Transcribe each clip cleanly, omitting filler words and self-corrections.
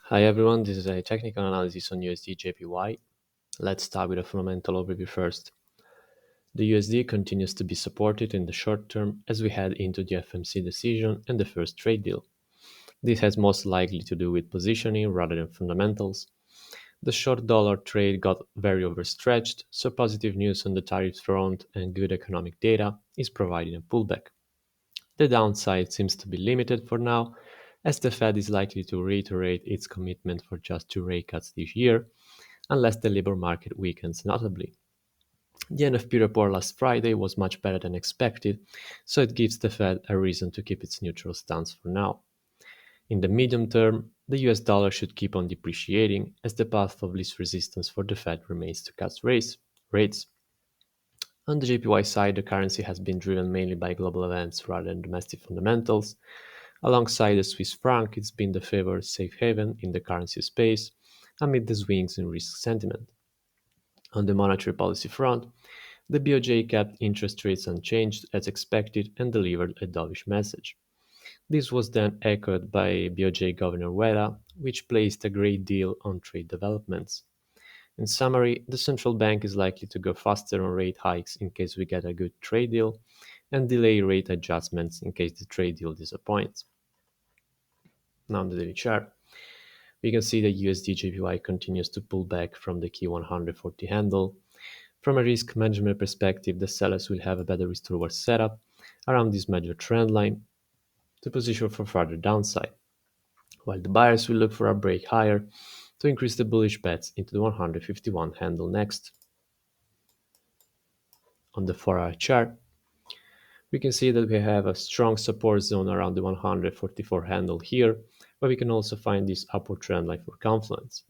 Hi everyone, this is a technical analysis on USDJPY. Let's start with a fundamental overview first. The USD continues to be supported in the short term as we head into the FOMC decision and the first trade deal. This has most likely to do with positioning rather than fundamentals. The short dollar trade got very overstretched, so positive news on the tariffs front and good economic data is providing a pullback. The downside seems to be limited for now, as the Fed is likely to reiterate its commitment for just two rate cuts this year, unless the labor market weakens notably. The NFP report last Friday was much better than expected, so it gives the Fed a reason to keep its neutral stance for now. In the medium term, the US dollar should keep on depreciating as the path of least resistance for the Fed remains to cut rates. On the JPY side, the currency has been driven mainly by global events rather than domestic fundamentals. Alongside the Swiss franc, it's been the favored safe haven in the currency space amid the swings in risk sentiment. On the monetary policy front, the BOJ kept interest rates unchanged as expected and delivered a dovish message. This was then echoed by BOJ Governor Weta, which placed a great deal on trade developments. In summary, the central bank is likely to go faster on rate hikes in case we get a good trade deal and delay rate adjustments in case the trade deal disappoints. Now on the daily chart, we can see that USDJPY continues to pull back from the key 140 handle. From a risk management perspective, the sellers will have a better risk reward setup around this major trend line to position for further downside, while the buyers will look for a break higher to increase the bullish bets into the 151 handle next. On the 4-hour chart, we can see that we have a strong support zone around the 144 handle here, where we can also find this upward trend line for confluence.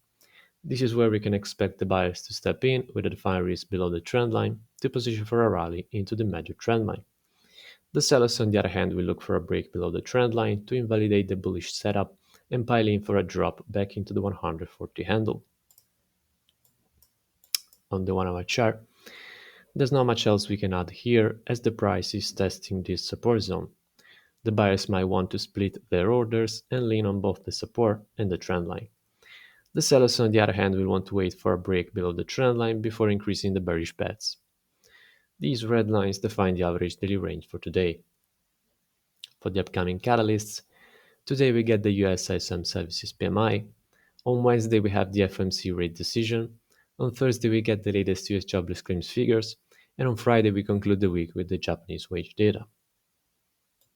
This is where we can expect the buyers to step in with a defined risk below the trend line to position for a rally into the major trend line. The sellers, on the other hand, will look for a break below the trend line to invalidate the bullish setup and pile in for a drop back into the 140 handle. On the 1-hour chart, there's not much else we can add here as the price is testing this support zone. The buyers might want to split their orders and lean on both the support and the trend line. The sellers, on the other hand, will want to wait for a break below the trend line before increasing the bearish bets. These red lines define the average daily range for today. For the upcoming catalysts, today we get the US ISM Services PMI. On Wednesday we have the FOMC rate decision. On Thursday we get the latest US jobless claims figures. And on Friday we conclude the week with the Japanese wage data.